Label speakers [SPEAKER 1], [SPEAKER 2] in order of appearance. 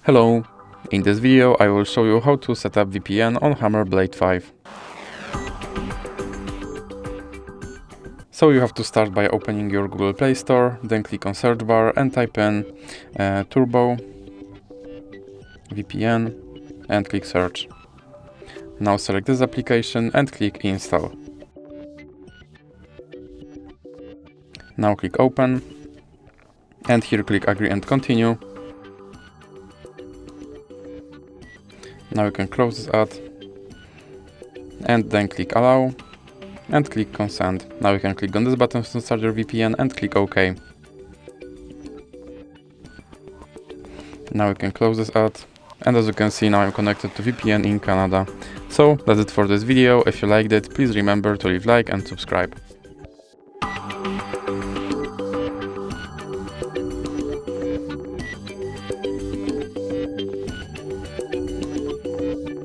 [SPEAKER 1] Hello! In this video I will show you how to set up VPN on Hammer Blade 5. So you have to start by opening your Google Play Store, then click on search bar and type in Turbo VPN and click search. Now select this application and click install. Now click open and here click agree and continue. Now you can close this ad and then click allow and click consent. Now you can click on this button to start your VPN and click OK. Now you can close this ad, and as you can see, now I'm connected to VPN in Canada. So that's it for this video. If you liked it, please remember to leave a like and subscribe.